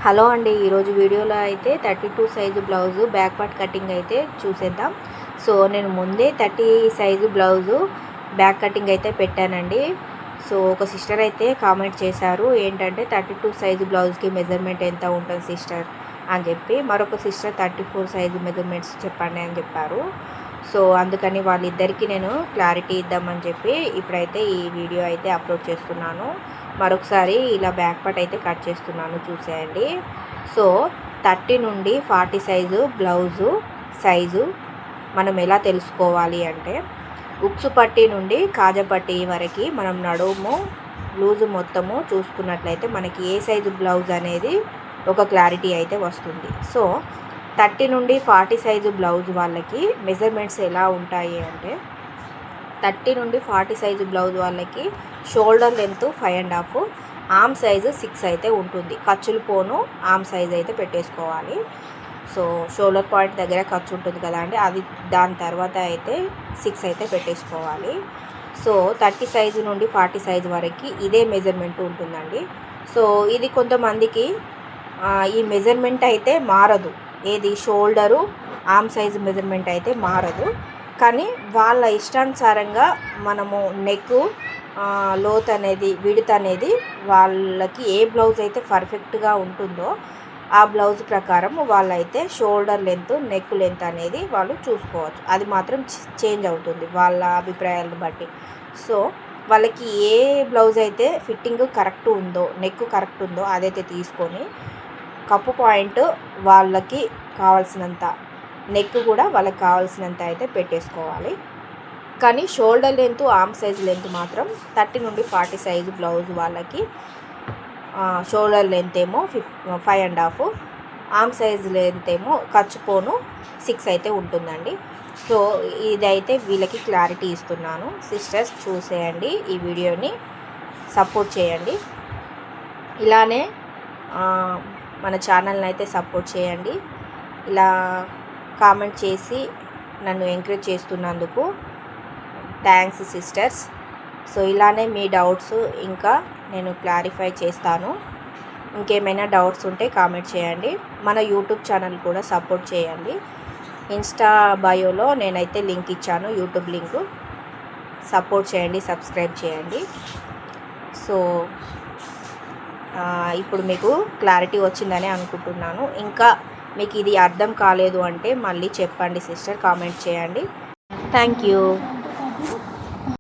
Hello అండి, ఈరోజు వీడియోలో అయితే 32 size blouse back part cutting అయితే చూసేద్దాం. సో నేను ముందే 30 సైజు బ్లౌజు బ్యాక్ కటింగ్ అయితే పెట్టానండి. సో ఒక సిస్టర్ అయితే కామెంట్ చేశారు, ఏంటంటే 32 సైజు బ్లౌజ్కి మెజర్మెంట్ ఎంత ఉంటుంది సిస్టర్ అని చెప్పి. మరొక సిస్టర్ 34 సైజు మెజర్మెంట్స్ చెప్పండి అని చెప్పారు. సో అందుకని వాళ్ళిద్దరికీ నేను క్లారిటీ ఇద్దామని చెప్పి ఇప్పుడైతే ఈ వీడియో అయితే అప్లోడ్ చేస్తున్నాను. మరొకసారి ఇలా బ్యాక్ పార్ట్ అయితే కట్ చేస్తున్నాను, చూసేయండి. సో 30 నుండి 40 సైజు బ్లౌజు సైజు మనం ఎలా తెలుసుకోవాలి అంటే, ఉక్సు పట్టీ నుండి కాజా పట్టీ వరకు మనం నడుము లూజు మొత్తము చూసుకున్నట్లయితే మనకి ఏ సైజు బ్లౌజ్ అనేది ఒక క్లారిటీ అయితే వస్తుంది. సో 30 నుండి 40 సైజు బ్లౌజ్ వాళ్ళకి మెజర్మెంట్స్ ఎలా ఉంటాయి అంటే, 30 నుండి 40 సైజు బ్లౌజ్ వాళ్ళకి షోల్డర్ లెంత్ 5.5, ఆర్మ్ సైజు 6 అయితే ఉంటుంది. ఖర్చులు పోను ఆర్మ్ సైజ్ అయితే పెట్టేసుకోవాలి. సో షోల్డర్ పాయింట్ దగ్గర ఖర్చు ఉంటుంది కదా అండి, అది దాని తర్వాత అయితే 6 అయితే పెట్టేసుకోవాలి. సో 30 సైజు నుండి 40 సైజు వరకు ఇదే మెజర్మెంట్ ఉంటుందండి. సో ఇది కొంతమందికి ఈ మెజర్మెంట్ అయితే మారదు, ఏది షోల్డరు ఆర్మ్ సైజు మెజర్మెంట్ అయితే మారదు. కానీ వాళ్ళ ఇష్టానుసారంగా మనము నెక్ లోత్ అనేది విడ్త్ అనేది వాళ్ళకి ఏ బ్లౌజ్ అయితే పర్ఫెక్ట్గా ఉంటుందో ఆ బ్లౌజ్ ప్రకారం వాళ్ళైతే షోల్డర్ లెంత్ నెక్ లెంత్ అనేది వాళ్ళు చూసుకోవచ్చు. అది మాత్రం చేంజ్ అవుతుంది వాళ్ళ అభిప్రాయాలను బట్టి. సో వాళ్ళకి ఏ బ్లౌజ్ అయితే ఫిట్టింగ్ కరెక్ట్ ఉందో, నెక్ కరెక్ట్ ఉందో అదైతే తీసుకొని కప్పు పాయింట్ వాళ్ళకి కావాల్సినంత, నెక్ కూడా వాళ్ళకి కావాల్సినంత అయితే పెట్టేసుకోవాలి. కానీ shoulder length arm size length మాత్రం 30 నుండి 40 సైజు బ్లౌజ్ వాళ్ళకి షోల్డర్ లెంత్ ఏమో 5.5, ఆర్మ్ సైజ్ లెంత్ ఏమో ఖర్చుపోను 6 అయితే ఉంటుందండి. సో ఇదైతే వీళ్ళకి క్లారిటీ ఇస్తున్నాను. సిస్టర్స్ చూసేయండి, ఈ వీడియోని సపోర్ట్ చేయండి. ఇలానే మన ఛానల్ని అయితే సపోర్ట్ చేయండి. ఇలా కామెంట్ చేసి నన్ను ఎంకరేజ్ చేస్తున్నందుకు థ్యాంక్స్ సిస్టర్స్. సో ఇలానే మీ డౌట్స్ ఇంకా నేను క్లారిఫై చేస్తాను. ఇంకేమైనా డౌట్స్ ఉంటే కామెంట్ చేయండి. మన యూట్యూబ్ ఛానల్ కూడా సపోర్ట్ చేయండి. ఇన్స్టా బయోలో నేనైతే లింక్ ఇచ్చాను, యూట్యూబ్ లింకు. సపోర్ట్ చేయండి, సబ్స్క్రైబ్ చేయండి. సో ఇప్పుడు మీకు క్లారిటీ వచ్చిందని అనుకుంటున్నాను. ఇంకా మీకు ఇది అర్థం కాలేదు అంటే మళ్ళీ చెప్పండి సిస్టర్, కామెంట్ చేయండి. Thank you.